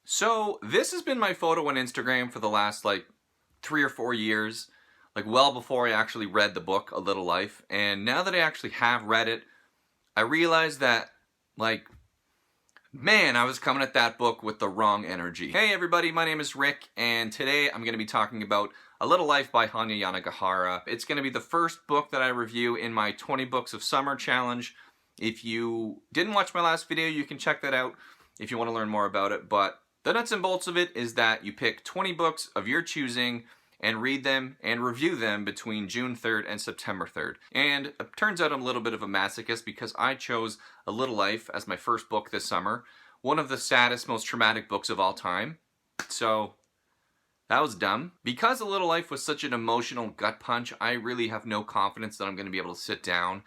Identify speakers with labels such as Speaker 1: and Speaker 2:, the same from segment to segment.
Speaker 1: So this has been my photo on Instagram for the last like 3 or 4 years, like well before I actually read the book A Little Life. And now that I actually have read it, I realized that like, man, I was coming at that book with the wrong energy. Hey everybody, my name is Rick, and today I'm going to be talking about A Little Life by Hanya Yanagihara. It's going to be the first book that I review in my 20 Books of Summer challenge. If you didn't watch my last video, you can check that out if you want to learn more about it. But the nuts and bolts of it is that you pick 20 books of your choosing and read them and review them between June 3rd and September 3rd. And it turns out I'm a little bit of a masochist because I chose A Little Life as my first book this summer. One of the saddest, most traumatic books of all time. So that was dumb. Because A Little Life was such an emotional gut punch, I really have no confidence that I'm going to be able to sit down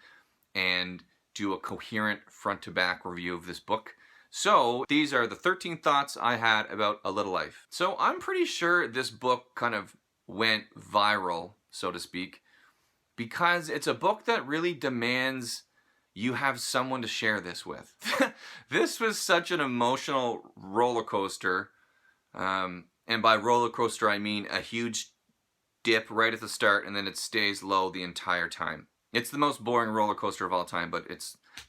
Speaker 1: and do a coherent front-to-back review of this book. So these are the 13 thoughts I had about A Little Life. So I'm pretty sure this book kind of went viral, so to speak, because it's a book that really demands you have someone to share this with. This was such an emotional roller coaster. And by roller coaster, I mean a huge dip right at the start and then it stays low the entire time. It's the most boring roller coaster of all time, but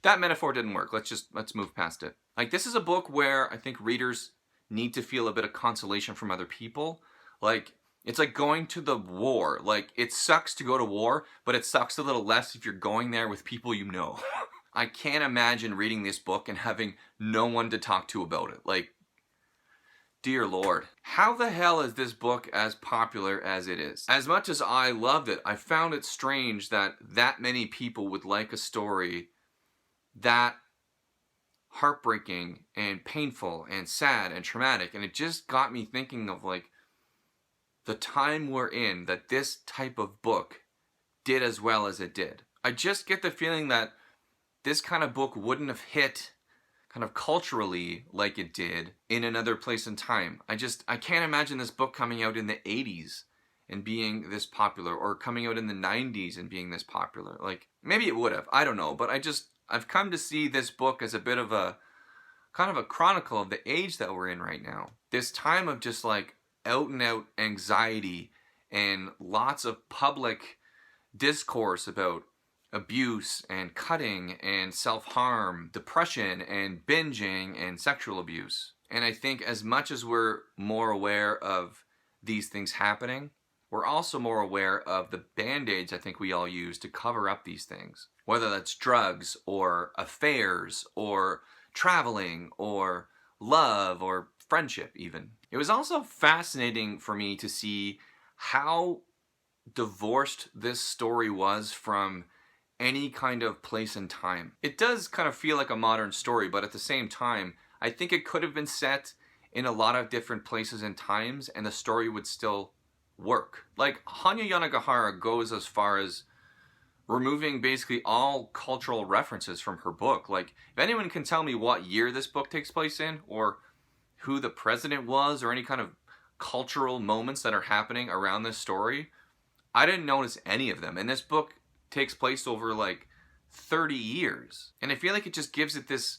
Speaker 1: that metaphor didn't work. Let's move past it. Like, this is a book where I think readers need to feel a bit of consolation from other people. Like, it's like going to the war. Like, it sucks to go to war, but it sucks a little less if you're going there with people you know. I can't imagine reading this book and having no one to talk to about it. Like, dear Lord. How the hell is this book as popular as it is? As much as I loved it, I found it strange that many people would like a story that heartbreaking and painful and sad and traumatic. And it just got me thinking of like the time we're in that this type of book did as well as it did. I just get the feeling that this kind of book wouldn't have hit kind of culturally like it did in another place and time. I can't imagine this book coming out in the 80s and being this popular, or coming out in the 90s and being this popular. Like, maybe it would have, I don't know, but I've come to see this book as a bit of a kind of a chronicle of the age that we're in right now. This time of just like out and out anxiety and lots of public discourse about abuse and cutting and self-harm, depression and binging and sexual abuse. And I think as much as we're more aware of these things happening, we're also more aware of the band-aids I think we all use to cover up these things. Whether that's drugs or affairs or traveling or love or friendship even. It was also fascinating for me to see how divorced this story was from any kind of place and time. It does kind of feel like a modern story, but at the same time, I think it could have been set in a lot of different places and times and the story would still work. Like, Hanya Yanagihara goes as far as removing basically all cultural references from her book. Like, if anyone can tell me what year this book takes place in, or who the president was, or any kind of cultural moments that are happening around this story, I didn't notice any of them. And this book takes place over like 30 years. And I feel like it just gives it this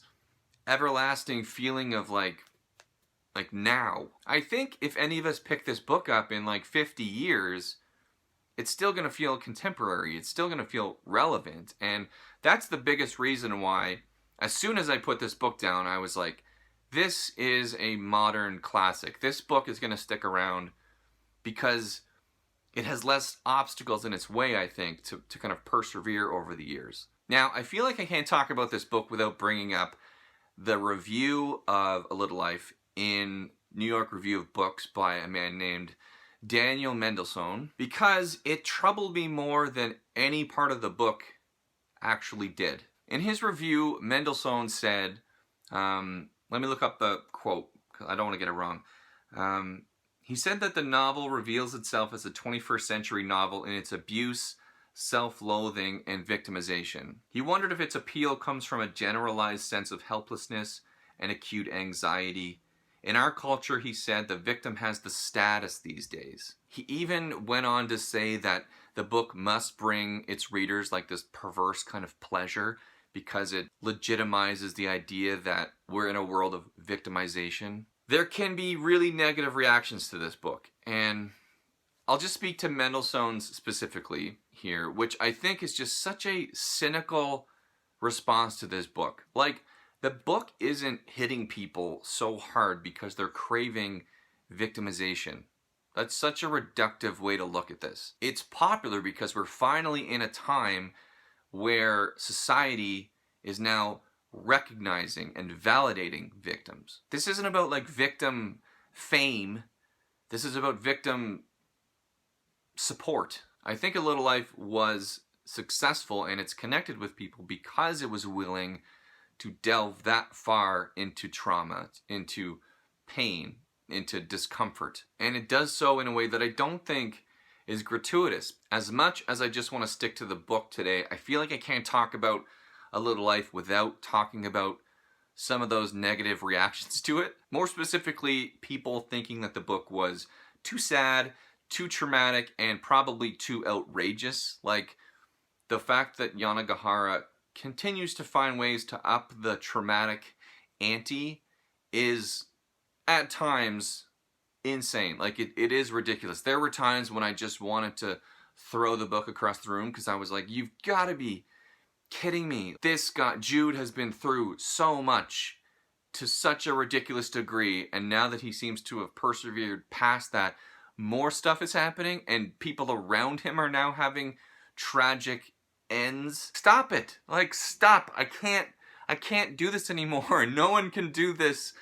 Speaker 1: everlasting feeling of like now. I think if any of us pick this book up in like 50 years, it's still going to feel contemporary. It's still going to feel relevant. And that's the biggest reason why, as soon as I put this book down, I was like, this is a modern classic. This book is going to stick around because it has less obstacles in its way, I think, to kind of persevere over the years. Now, I feel like I can't talk about this book without bringing up the review of A Little Life in New York Review of Books by a man named Daniel Mendelsohn, because it troubled me more than any part of the book actually did. In his review, Mendelsohn said, let me look up the quote, because I don't want to get it wrong. He said that the novel reveals itself as a 21st century novel in its abuse, self-loathing, and victimization. He wondered if its appeal comes from a generalized sense of helplessness and acute anxiety. In our culture, he said, the victim has the status these days. He even went on to say that the book must bring its readers like this perverse kind of pleasure because it legitimizes the idea that we're in a world of victimization. there can be really negative reactions to this book. And I'll just speak to Mendelssohn's specifically here, which I think is just such a cynical response to this book. Like, the book isn't hitting people so hard because they're craving victimization. That's such a reductive way to look at this. It's popular because we're finally in a time where society is now recognizing and validating victims. This isn't about like victim fame. This is about victim support. I think A Little Life was successful and it's connected with people because it was willing to delve that far into trauma, into pain, into discomfort. And it does so in a way that I don't think is gratuitous. As much as I just want to stick to the book today, I feel like I can't talk about A Little Life without talking about some of those negative reactions to it. More specifically, people thinking that the book was too sad, too traumatic, and probably too outrageous. Like, the fact that Yanagihara continues to find ways to up the traumatic ante is at times insane. Like, it is ridiculous. There were times when I just wanted to throw the book across the room because I was like, you've got to be kidding me. This guy, Jude, has been through so much to such a ridiculous degree, and now that he seems to have persevered past that, more stuff is happening and people around him are now having tragic ends. Stop it. Like, stop. I can't do this anymore. No one can do this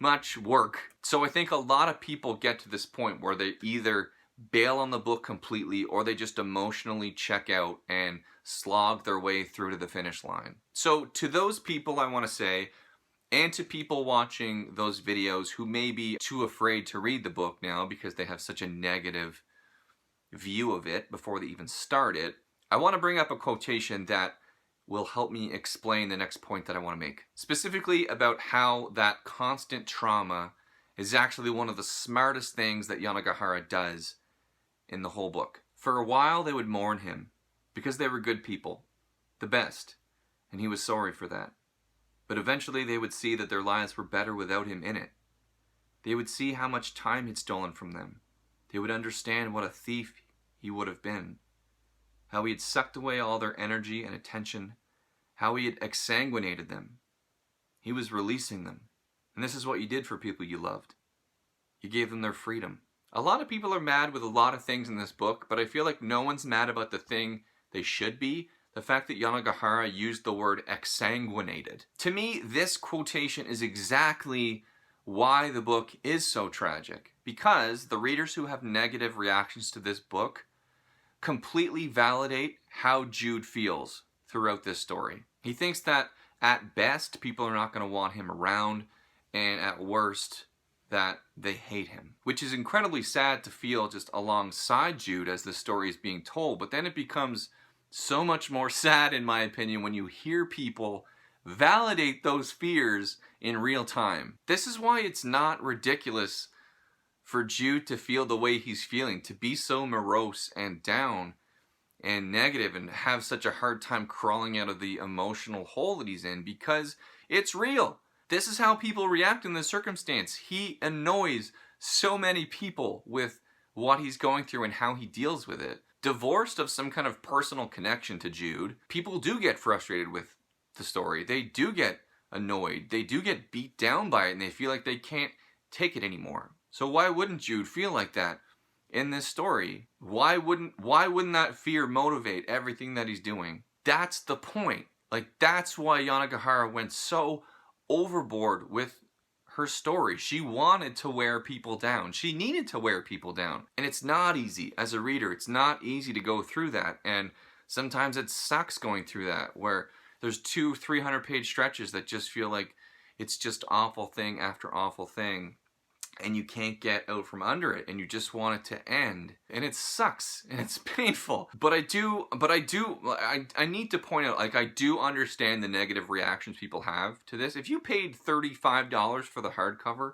Speaker 1: much work. So I think a lot of people get to this point where they either bail on the book completely or they just emotionally check out and slog their way through to the finish line. So to those people, I want to say, and to people watching those videos who may be too afraid to read the book now because they have such a negative view of it before they even start it, I want to bring up a quotation that will help me explain the next point that I want to make. Specifically about how that constant trauma is actually one of the smartest things that Yanagihara does in the whole book. For a while they would mourn him because they were good people, the best, and he was sorry for that. But eventually they would see that their lives were better without him in it. They would see how much time he'd stolen from them. They would understand what a thief he would have been. How he had sucked away all their energy and attention. How he had exsanguinated them. He was releasing them. And this is what you did for people you loved. You gave them their freedom. A lot of people are mad with a lot of things in this book, but I feel like no one's mad about the thing they should be. The fact that Yanagihara used the word exsanguinated. To me, this quotation is exactly why the book is so tragic. Because the readers who have negative reactions to this book completely validate how Jude feels throughout this story. He thinks that at best, people are not going to want him around, and at worst, that they hate him. Which is incredibly sad to feel just alongside Jude as the story is being told, but then it becomes so much more sad, in my opinion, when you hear people validate those fears in real time. This is why it's not ridiculous for Jude to feel the way he's feeling, to be so morose and down and negative and have such a hard time crawling out of the emotional hole that he's in, because it's real. This is how people react in this circumstance. He annoys so many people with what he's going through and how he deals with it. Divorced of some kind of personal connection to Jude, people do get frustrated with the story. They do get annoyed. They do get beat down by it, and they feel like they can't take it anymore. So why wouldn't Jude feel like that in this story? Why wouldn't that fear motivate everything that he's doing? That's the point. Like, that's why Yanagihara went so overboard with her story. She wanted to wear people down. She needed to wear people down. And it's not easy. As a reader, it's not easy to go through that. And sometimes it sucks going through that, where there's 200-300 page stretches that just feel like it's just awful thing after awful thing, and you can't get out from under it, and you just want it to end, and it sucks, and it's painful. But I need to point out, like, I do understand the negative reactions people have to this. If you paid $35 for the hardcover,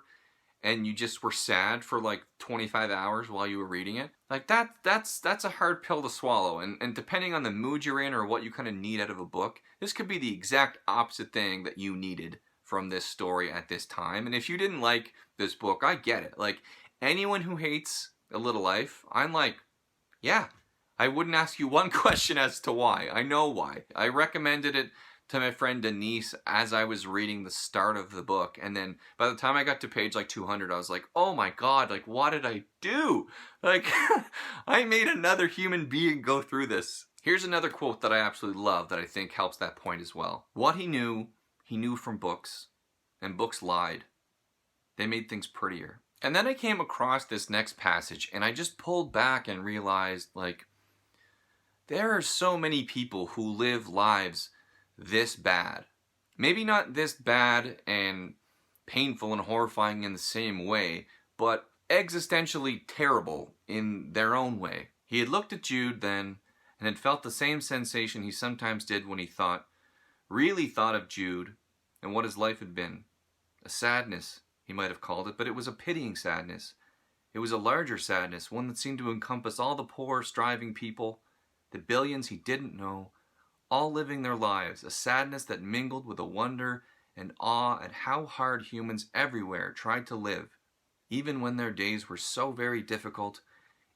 Speaker 1: and you just were sad for like 25 hours while you were reading it, like that's a hard pill to swallow. And depending on the mood you're in or what you kind of need out of a book, this could be the exact opposite thing that you needed from this story at this time. And if you didn't like this book, I get it. Like, anyone who hates A Little Life, I'm like, yeah, I wouldn't ask you one question as to why. I know why. I recommended it to my friend Denise as I was reading the start of the book, and then by the time I got to page like 200, I was like, oh my god, like, what did I do? Like, I made another human being go through this. Here's another quote that I absolutely love that I think helps that point as well. What he knew from books, and books lied. They made things prettier. And then I came across this next passage, and I just pulled back and realized, like, there are so many people who live lives this bad. Maybe not this bad and painful and horrifying in the same way, but existentially terrible in their own way. He had looked at Jude then, and had felt the same sensation he sometimes did when he really thought of Jude and what his life had been. A sadness, he might have called it, but it was a pitying sadness. It was a larger sadness, one that seemed to encompass all the poor, striving people, the billions he didn't know, all living their lives, a sadness that mingled with a wonder and awe at how hard humans everywhere tried to live, even when their days were so very difficult,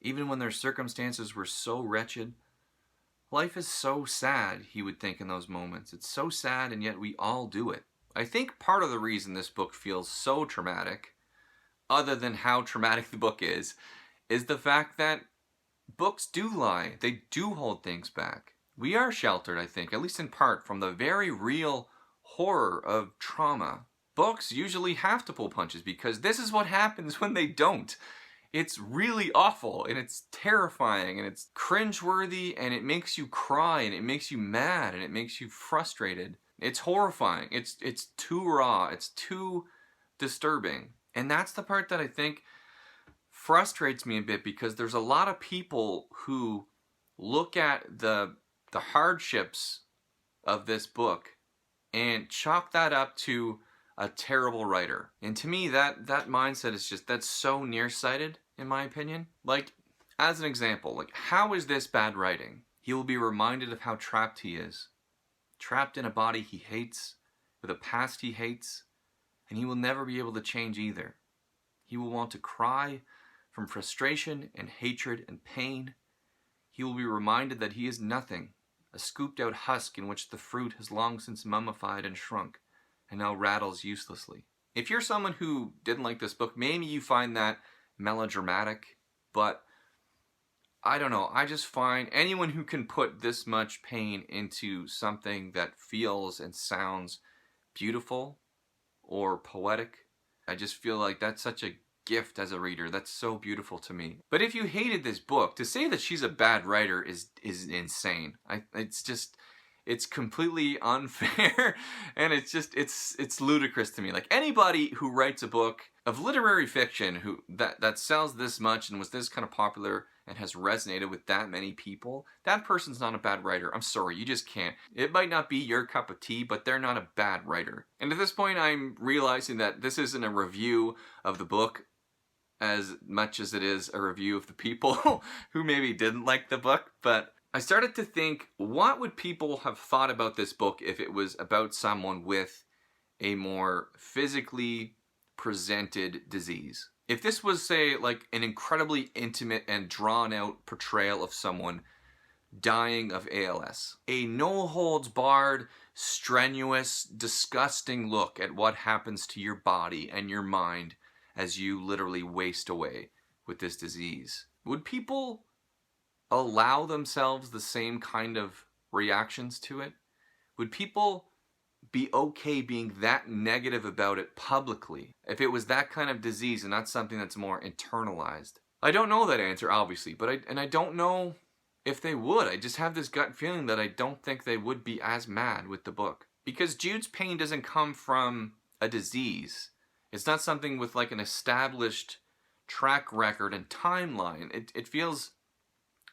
Speaker 1: even when their circumstances were so wretched. Life is so sad, he would think in those moments. It's so sad, and yet we all do it. I think part of the reason this book feels so traumatic, other than how traumatic the book is the fact that books do lie. They do hold things back. We are sheltered, I think, at least in part, from the very real horror of trauma. Books usually have to pull punches because this is what happens when they don't. It's really awful, and it's terrifying, and it's cringeworthy, and it makes you cry, and it makes you mad, and it makes you frustrated. It's horrifying. It's too raw. It's too disturbing. And that's the part that I think frustrates me a bit, because there's a lot of people who look at the hardships of this book and chalk that up to a terrible writer. And to me, that mindset is just, that's so nearsighted, in my opinion. Like, as an example, like, how is this bad writing? He will be reminded of how trapped he is. Trapped in a body he hates, with a past he hates, and he will never be able to change either. He will want to cry from frustration and hatred and pain. He will be reminded that he is nothing, a scooped out husk in which the fruit has long since mummified and shrunk, and now rattles uselessly. If you're someone who didn't like this book, maybe you find that melodramatic, but I don't know. I just find anyone who can put this much pain into something that feels and sounds beautiful or poetic, I just feel like that's such a gift as a reader. That's so beautiful to me. But if you hated this book, to say that she's a bad writer is insane. It's completely unfair, and it's ludicrous to me. Like, anybody who writes a book of literary fiction that sells this much and was this kind of popular and has resonated with that many people, that person's not a bad writer. I'm sorry, you just can't. It might not be your cup of tea, but they're not a bad writer. And at this point, I'm realizing that this isn't a review of the book as much as it is a review of the people who maybe didn't like the book. But I started to think, what would people have thought about this book if it was about someone with a more physically presented disease? If this was, say, like an incredibly intimate and drawn-out portrayal of someone dying of ALS, a no-holds-barred, strenuous, disgusting look at what happens to your body and your mind as you literally waste away with this disease, would people allow themselves the same kind of reactions to it? Would people be okay being that negative about it publicly if it was that kind of disease and not something that's more internalized? I don't know that answer, obviously, but I don't know if they would. I just have this gut feeling that I don't think they would be as mad with the book. Because Jude's pain doesn't come from a disease. It's not something with like an established track record and timeline. It feels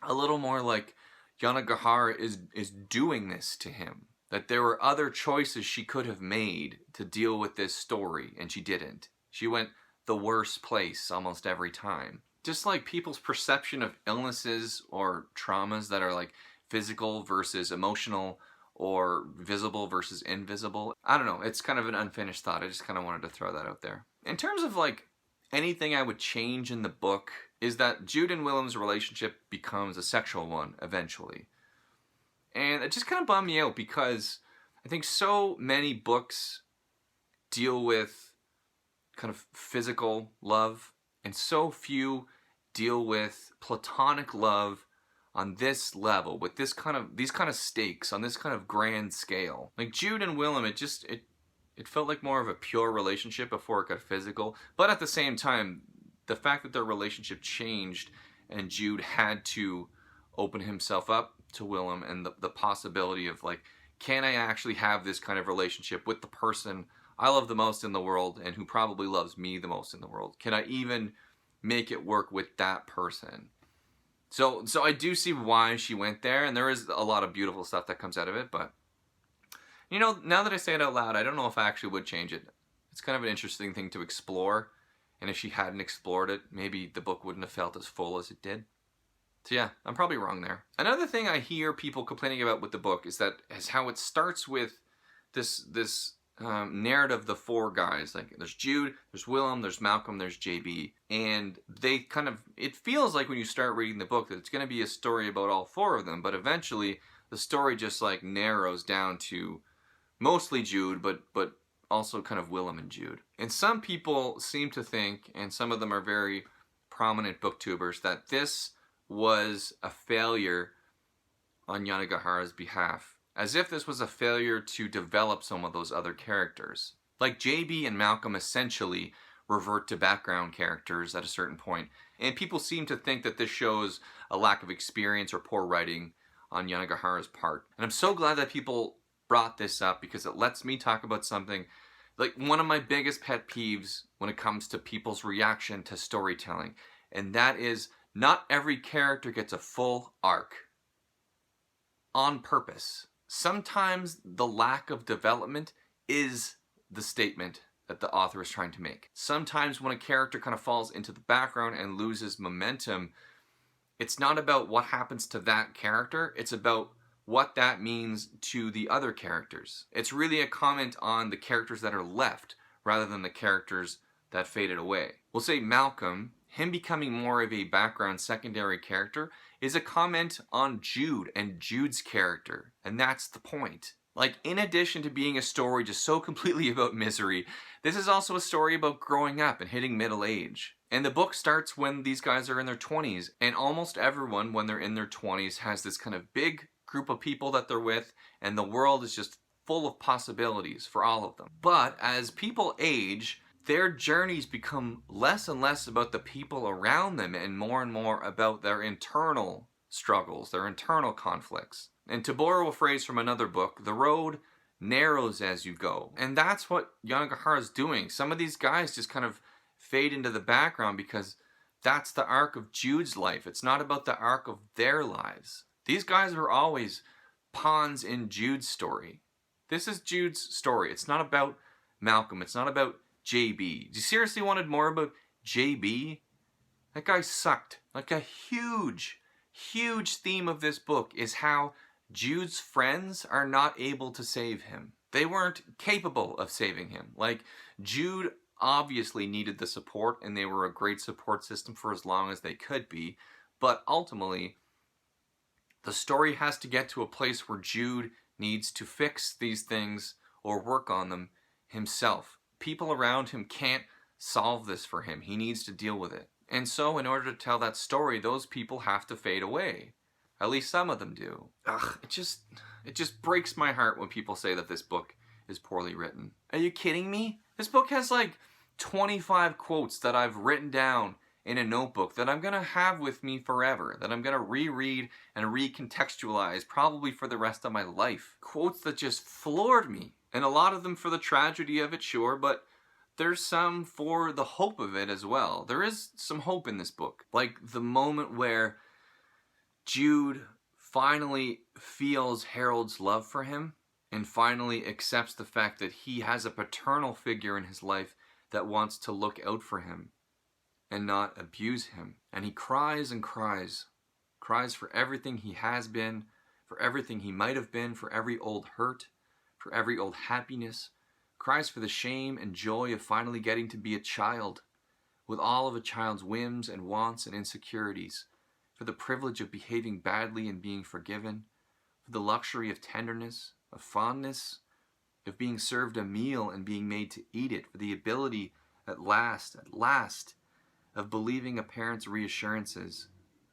Speaker 1: a little more like Yanagihara is doing this to him. That there were other choices she could have made to deal with this story, and she didn't. She went the worst place almost every time. Just like people's perception of illnesses or traumas that are like physical versus emotional or visible versus invisible. I don't know. It's kind of an unfinished thought. I just kind of wanted to throw that out there. In terms of like anything I would change in the book is that Jude and Willem's relationship becomes a sexual one eventually. And it just kind of bummed me out because I think so many books deal with kind of physical love and so few deal with platonic love on this level, with these kind of stakes, on this kind of grand scale. Like Jude and Willem, it felt like more of a pure relationship before it got physical. But at the same time, the fact that their relationship changed and Jude had to open himself up to Willem and the possibility of like, can I actually have this kind of relationship with the person I love the most in the world and who probably loves me the most in the world? Can I even make it work with that person? So I do see why she went there, and there is a lot of beautiful stuff that comes out of it, but you know, now that I say it out loud, I don't know if I actually would change it. It's kind of an interesting thing to explore, and if she hadn't explored it, maybe the book wouldn't have felt as full as it did. So yeah, I'm probably wrong there. Another thing I hear people complaining about with the book is how it starts with this narrative of the four guys. Like there's Jude, there's Willem, there's Malcolm, there's JB, and it feels like when you start reading the book that it's going to be a story about all four of them, but eventually the story just like narrows down to mostly Jude, but also kind of Willem and Jude. And some people seem to think, and some of them are very prominent booktubers, that this was a failure on Yanagihara's behalf, as if this was a failure to develop some of those other characters. Like JB and Malcolm essentially revert to background characters at a certain point, and people seem to think that this shows a lack of experience or poor writing on Yanagihara's part. And I'm so glad that people brought this up because it lets me talk about something like one of my biggest pet peeves when it comes to people's reaction to storytelling, and that is not every character gets a full arc on purpose. Sometimes the lack of development is the statement that the author is trying to make. Sometimes when a character kind of falls into the background and loses momentum, it's not about what happens to that character, it's about what that means to the other characters. It's really a comment on the characters that are left rather than the characters that faded away. We'll say Malcolm, him becoming more of a background secondary character, is a comment on Jude and Jude's character, and that's the point. Like, in addition to being a story just so completely about misery, this is also a story about growing up and hitting middle age. And the book starts when these guys are in their 20s, and almost everyone, when they're in their 20s, has this kind of big group of people that they're with, and the world is just full of possibilities for all of them. But as people age, their journeys become less and less about the people around them and more about their internal struggles, their internal conflicts. And to borrow a phrase from another book, the road narrows as you go. And that's what Yanagihara is doing. Some of these guys just kind of fade into the background because that's the arc of Jude's life. It's not about the arc of their lives. These guys were always pawns in Jude's story. This is Jude's story. It's not about Malcolm. It's not about JB. Do you seriously wanted more about JB? That guy sucked. Like a huge theme of this book is how Jude's friends are not able to save him. They weren't capable of saving him. Like, Jude obviously needed the support, and they were a great support system for as long as they could be, but ultimately, the story has to get to a place where Jude needs to fix these things or work on them himself. People around him can't solve this for him. He needs to deal with it. And so, in order to tell that story, those people have to fade away. At least some of them do. Ugh, it just breaks my heart when people say that this book is poorly written. Are you kidding me? This book has like 25 quotes that I've written down in a notebook that I'm going to have with me forever, that I'm going to reread and recontextualize probably for the rest of my life. Quotes that just floored me. And a lot of them for the tragedy of it, sure, but there's some for the hope of it as well. There is some hope in this book. Like the moment where Jude finally feels Harold's love for him and finally accepts the fact that he has a paternal figure in his life that wants to look out for him and not abuse him. And he cries and cries for everything he has been, for everything he might have been, for every old hurt, for every old happiness, cries for the shame and joy of finally getting to be a child, with all of a child's whims and wants and insecurities, for the privilege of behaving badly and being forgiven, for the luxury of tenderness, of fondness, of being served a meal and being made to eat it, for the ability at last, of believing a parent's reassurances,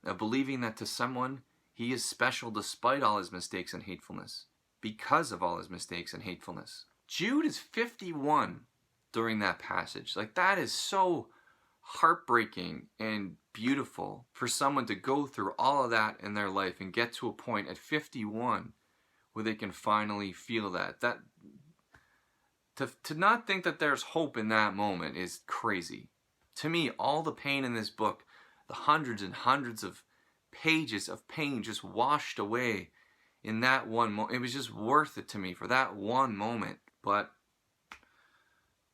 Speaker 1: of believing that to someone he is special despite all his mistakes and hatefulness, because of all his mistakes and hatefulness. Jude is 51 during that passage. Like, that is so heartbreaking and beautiful for someone to go through all of that in their life and get to a point at 51 where they can finally feel that. To not think that there's hope in that moment is crazy. To me, all the pain in this book, the hundreds and hundreds of pages of pain just washed away in that one moment. It was just worth it to me for that one moment. But,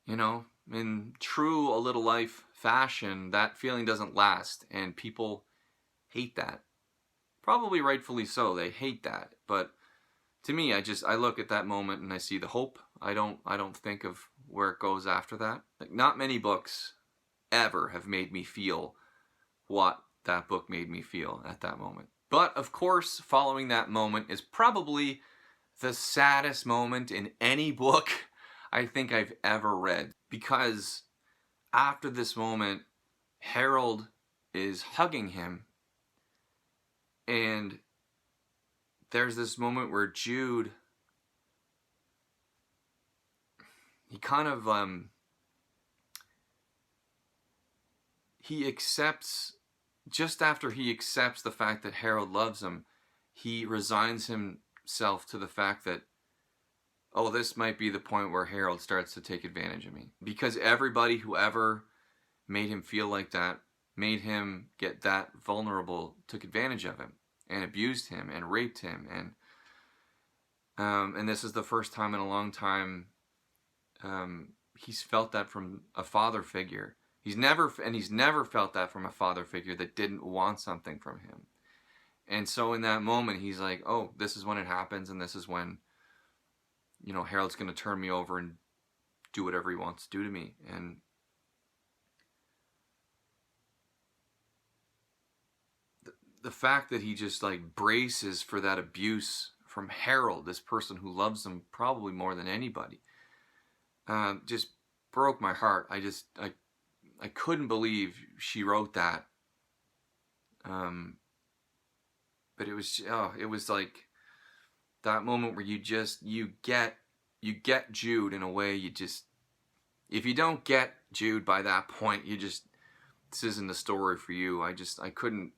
Speaker 1: you know, in true A Little Life fashion, that feeling doesn't last, and people hate that. Probably rightfully so. They hate that. But to me, I look at that moment and I see the hope. I don't think of where it goes after that. Like, not many books ever have made me feel what that book made me feel at that moment. But of course, following that moment is probably the saddest moment in any book I think I've ever read. Because after this moment, Harold is hugging him, and there's this moment where Jude, he kind of, he accepts, just after he accepts the fact that Harold loves him, he resigns himself to the fact that, oh, this might be the point where Harold starts to take advantage of me. Because everybody who ever made him feel like that, made him get that vulnerable, took advantage of him and abused him and raped him. And this is the first time in a long time he's felt that from a father figure. He's never felt that from a father figure that didn't want something from him. And so in that moment, he's like, oh, this is when it happens, and this is when, you know, Harold's going to turn me over and do whatever he wants to do to me. And the fact that he just like braces for that abuse from Harold, this person who loves him probably more than anybody, just broke my heart. I couldn't believe she wrote that. But it was like that moment where you get Jude in a way if you don't get Jude by that point, this isn't the story for you. I couldn't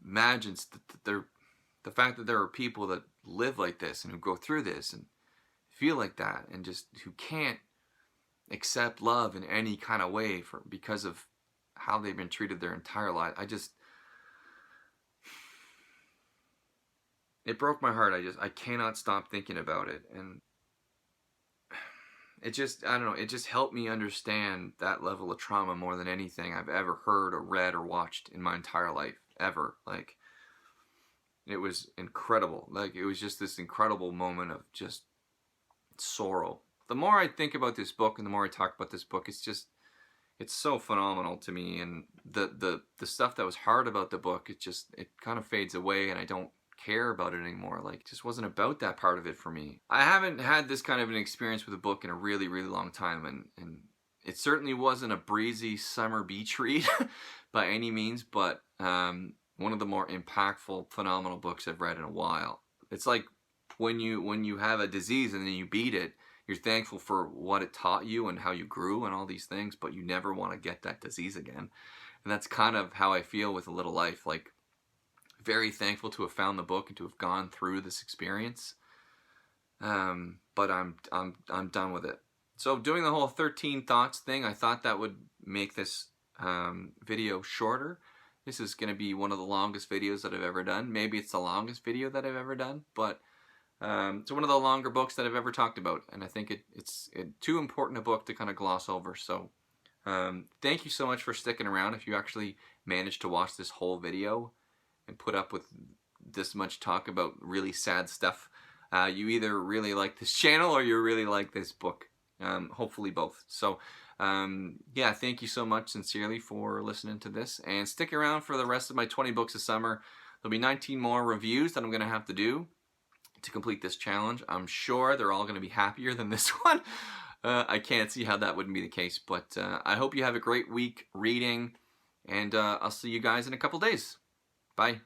Speaker 1: imagine the fact that there are people that live like this and who go through this and feel like that and just who can't accept love in any kind of way because of how they've been treated their entire life. It broke my heart. I cannot stop thinking about it. And I don't know, it just helped me understand that level of trauma more than anything I've ever heard or read or watched in my entire life, ever. Like, it was incredible. Like, it was just this incredible moment of just sorrow. The more I think about this book and the more I talk about this book, it's so phenomenal to me. And the stuff that was hard about the book, it kind of fades away, and I don't care about it anymore. Like, it just wasn't about that part of it for me. I haven't had this kind of an experience with a book in a really, really long time, and it certainly wasn't a breezy summer beach read by any means, but one of the more impactful, phenomenal books I've read in a while. It's like when you have a disease and then you beat it, you're thankful for what it taught you and how you grew and all these things, but you never want to get that disease again. And that's kind of how I feel with A Little Life. Like, very thankful to have found the book and to have gone through this experience. But I'm done with it. So doing the whole 13 thoughts thing, I thought that would make this video shorter. This is going to be one of the longest videos that I've ever done. Maybe it's the longest video that I've ever done, but it's one of the longer books that I've ever talked about, and I think it's too important a book to kind of gloss over. So thank you so much for sticking around if you actually managed to watch this whole video. and put up with this much talk about really sad stuff. You either really like this channel or you really like this book. Hopefully both. So yeah, thank you so much sincerely for listening to this, and stick around for the rest of my 20 books of summer. There'll be 19 more reviews that I'm going to have to do to complete this challenge. I'm sure they're all going to be happier than this one. I can't see how that wouldn't be the case, but I hope you have a great week reading, and I'll see you guys in a couple days. Bye.